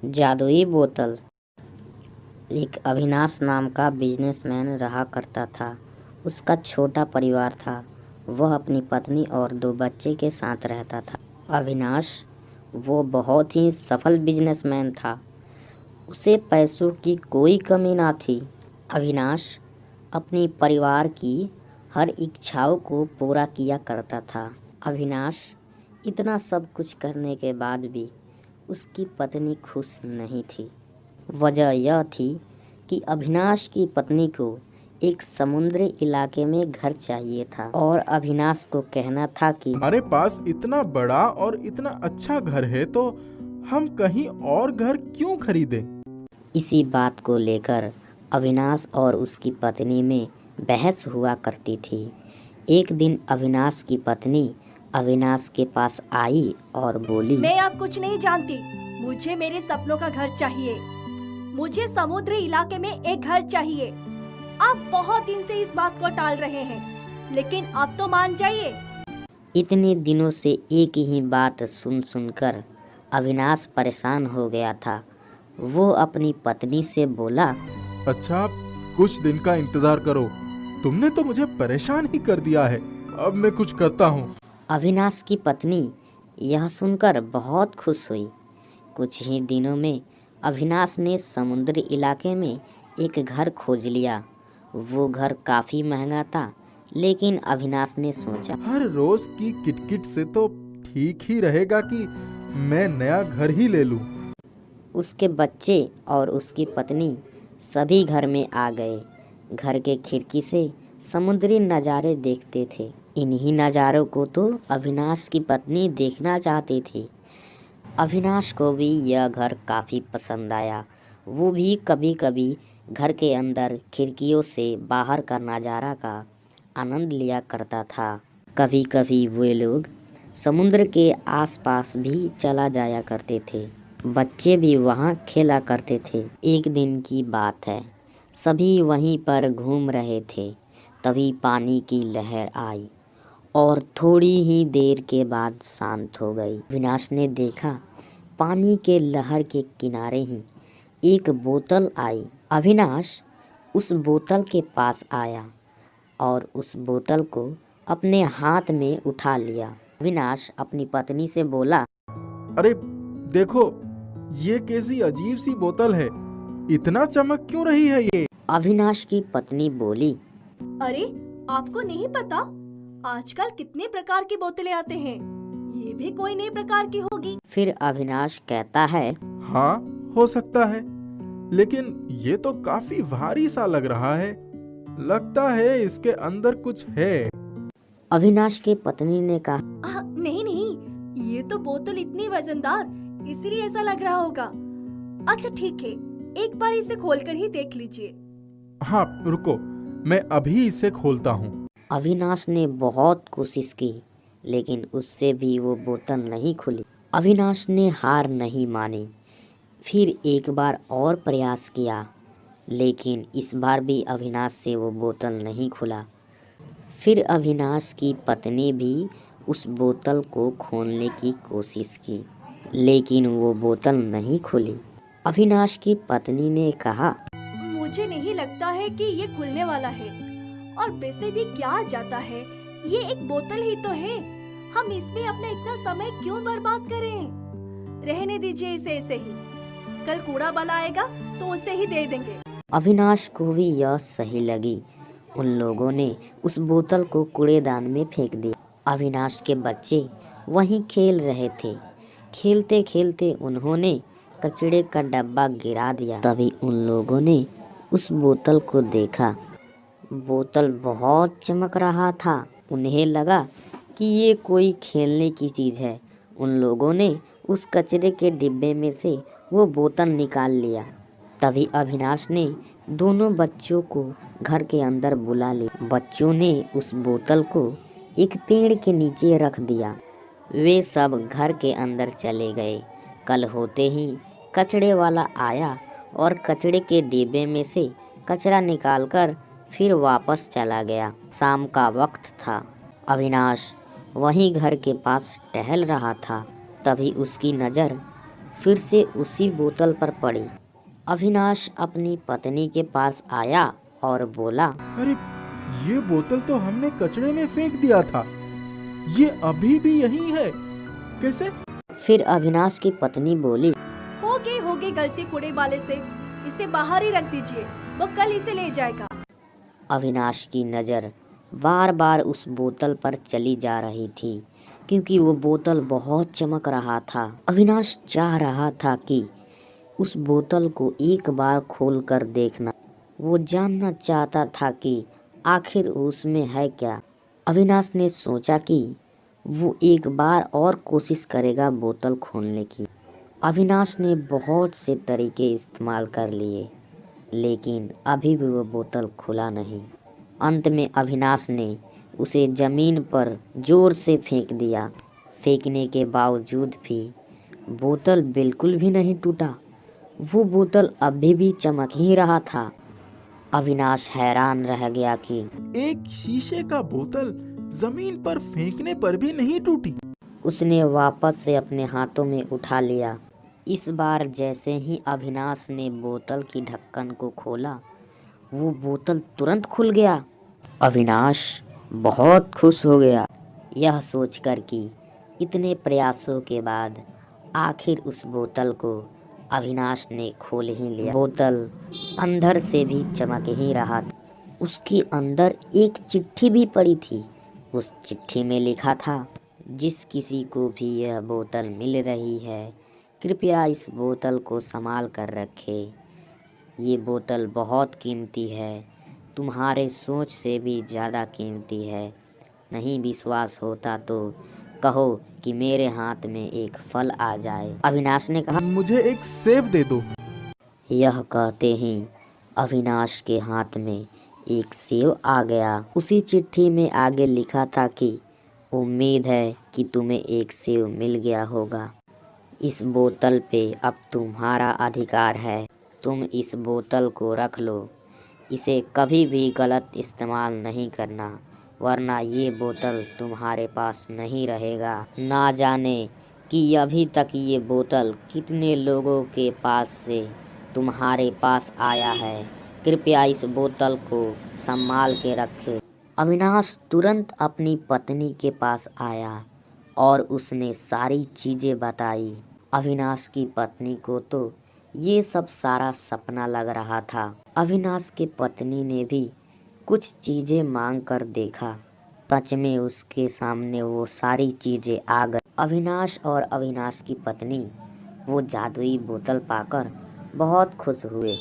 जादुई बोतल। एक अविनाश नाम का बिजनेसमैन रहा करता था। उसका छोटा परिवार था। वह अपनी पत्नी और 2 बच्चे के साथ रहता था। अविनाश वो बहुत ही सफल बिजनेसमैन था। उसे पैसों की कोई कमी ना थी। अविनाश अपनी परिवार की हर इच्छाओं को पूरा किया करता था। अविनाश इतना सब कुछ करने के बाद भी उसकी पत्नी खुश नहीं थी। वजह यह थी कि अविनाश की पत्नी को एक समुद्री इलाके में घर चाहिए था और अविनाश को कहना था कि हमारे पास इतना बड़ा और इतना अच्छा घर है तो हम कहीं और घर क्यों खरीदें? इसी बात को लेकर अविनाश और उसकी पत्नी में बहस हुआ करती थी। एक दिन अविनाश की पत्नी अविनाश के पास आई और बोली, मैं अब कुछ नहीं जानती। मुझे मेरे सपनों का घर चाहिए। मुझे समुद्री इलाके में एक घर चाहिए। आप बहुत दिन से इस बात को टाल रहे हैं, लेकिन अब तो मान जाइए। इतने दिनों से एक ही बात सुन सुनकर अविनाश परेशान हो गया था। वो अपनी पत्नी से बोला, अच्छा, कुछ दिन का इंतजार करो। तुमने तो मुझे परेशान ही कर दिया है। अब मैं कुछ करता हूँ। अविनाश की पत्नी यह सुनकर बहुत खुश हुई। कुछ ही दिनों में अविनाश ने समुद्री इलाके में एक घर खोज लिया। वो घर काफी महंगा था, लेकिन अविनाश ने सोचा, हर रोज की किटकिट से तो ठीक ही रहेगा कि मैं नया घर ही ले लूं। उसके बच्चे और उसकी पत्नी सभी घर में आ गए। घर के खिड़की से समुद्री नज़ारे देखते थे। इन्हीं नज़ारों को तो अविनाश की पत्नी देखना चाहती थी। अविनाश को भी यह घर काफ़ी पसंद आया। वो भी कभी कभी घर के अंदर खिड़कियों से बाहर का नज़ारा का आनंद लिया करता था। कभी कभी वे लोग समुद्र के आसपास भी चला जाया करते थे। बच्चे भी वहाँ खेला करते थे। एक दिन की बात है, सभी वहीं पर घूम रहे थे। तभी पानी की लहर आई और थोड़ी ही देर के बाद शांत हो गई। अविनाश ने देखा, पानी के लहर के किनारे ही एक बोतल आई। अविनाश उस बोतल के पास आया और उस बोतल को अपने हाथ में उठा लिया। अविनाश अपनी पत्नी से बोला, अरे देखो, ये कैसी अजीब सी बोतल है। इतना चमक क्यों रही है ये? अविनाश की पत्नी बोली, अरे, आपको नहीं पता आजकल कितने प्रकार की बोतलें आते हैं। ये भी कोई नए प्रकार की होगी। फिर अविनाश कहता है, हाँ, हो सकता है, लेकिन ये तो काफी भारी सा लग रहा है। लगता है इसके अंदर कुछ है। अविनाश की पत्नी ने कहा, नहीं नहीं, ये तो बोतल इतनी वजनदार, इसलिए ऐसा लग रहा होगा। अच्छा ठीक है, एक बार इसे खोलकर ही देख लीजिए। हाँ, रुको, मैं अभी इसे खोलता हूँ। अविनाश ने बहुत कोशिश की, लेकिन उससे भी वो बोतल नहीं खुली। अविनाश ने हार नहीं मानी। फिर एक बार और प्रयास किया, लेकिन इस बार भी अविनाश से वो बोतल नहीं खुला। फिर अविनाश की पत्नी भी उस बोतल को खोलने की कोशिश की, लेकिन वो बोतल नहीं खुली। अविनाश की पत्नी ने कहा, मुझे नहीं लगता है कि ये खुलने वाला है। और वैसे भी क्या जाता है, ये एक बोतल ही तो है। हम इसमें अपना इतना समय क्यों बर्बाद करें? रहने दीजिए इसे ऐसे ही। कल कूड़ा वाला आएगा तो उसे ही दे देंगे। अविनाश को भी यह सही लगी। उन लोगों ने उस बोतल को कूड़ेदान में फेंक दिया। अविनाश के बच्चे वहीं खेल रहे थे। खेलते खेलते उन्होंने कचड़े का डब्बा गिरा दिया। तभी उन लोगों ने उस बोतल को देखा। बोतल बहुत चमक रहा था। उन्हें लगा कि ये कोई खेलने की चीज़ है। उन लोगों ने उस कचरे के डिब्बे में से वो बोतल निकाल लिया। तभी अविनाश ने दोनों बच्चों को घर के अंदर बुला लिया। बच्चों ने उस बोतल को एक पेड़ के नीचे रख दिया। वे सब घर के अंदर चले गए। कल होते ही कचड़े वाला आया और कचड़े के डिब्बे में से कचरा निकालकर फिर वापस चला गया। शाम का वक्त था। अविनाश वहीं घर के पास टहल रहा था। तभी उसकी नज़र फिर से उसी बोतल पर पड़ी। अविनाश अपनी पत्नी के पास आया और बोला, अरे, ये बोतल तो हमने कचरे में फेंक दिया था। ये अभी भी यही है, कैसे? फिर अविनाश की पत्नी बोली, हो गई गलती कूड़े वाले से, इसे बाहर ही रख दीजिए, वो कल इसे ले जाएगा। अविनाश की नज़र बार बार उस बोतल पर चली जा रही थी क्योंकि वो बोतल बहुत चमक रहा था। अविनाश चाह रहा था कि उस बोतल को एक बार खोलकर देखना। वो जानना चाहता था कि आखिर उसमें है क्या। अविनाश ने सोचा कि वो एक बार और कोशिश करेगा बोतल खोलने की। अविनाश ने बहुत से तरीके इस्तेमाल कर लिए, लेकिन अभी भी वो बोतल खुला नहीं। अंत में अविनाश ने उसे ज़मीन पर जोर से फेंक दिया। फेंकने के बावजूद भी बोतल बिल्कुल भी नहीं टूटा। वो बोतल अभी भी चमक ही रहा था। अविनाश हैरान रह गया कि एक शीशे का बोतल जमीन पर फेंकने पर भी नहीं टूटी। उसने वापस से अपने हाथों में उठा लिया। इस बार जैसे ही अविनाश ने बोतल की ढक्कन को खोला, वो बोतल तुरंत खुल गया। अविनाश बहुत खुश हो गया, यह सोचकर कि इतने प्रयासों के बाद आखिर उस बोतल को अविनाश ने खोल ही लिया। बोतल अंदर से भी चमक ही रहा था। उसके अंदर एक चिट्ठी भी पड़ी थी। उस चिट्ठी में लिखा था, जिस किसी को भी यह बोतल मिल रही है, कृपया इस बोतल को संभाल कर रखे। ये बोतल बहुत कीमती है, तुम्हारे सोच से भी ज़्यादा कीमती है। नहीं विश्वास होता तो कहो कि मेरे हाथ में एक फल आ जाए। अविनाश ने कहा, मुझे एक सेब दे दो। यह कहते ही अविनाश के हाथ में एक सेब आ गया। उसी चिट्ठी में आगे लिखा था कि उम्मीद है कि तुम्हें एक सेब मिल गया होगा। इस बोतल पे अब तुम्हारा अधिकार है। तुम इस बोतल को रख लो। इसे कभी भी गलत इस्तेमाल नहीं करना, वरना ये बोतल तुम्हारे पास नहीं रहेगा। ना जाने कि अभी तक ये बोतल कितने लोगों के पास से तुम्हारे पास आया है। कृपया इस बोतल को संभाल के रखें। अविनाश तुरंत अपनी पत्नी के पास आया और उसने सारी चीज़ें बताई। अविनाश की पत्नी को तो ये सब सारा सपना लग रहा था। अविनाश की पत्नी ने भी कुछ चीज़ें मांग कर देखा। सच में उसके सामने वो सारी चीज़ें आ गई। अविनाश और अविनाश की पत्नी वो जादुई बोतल पाकर बहुत खुश हुए।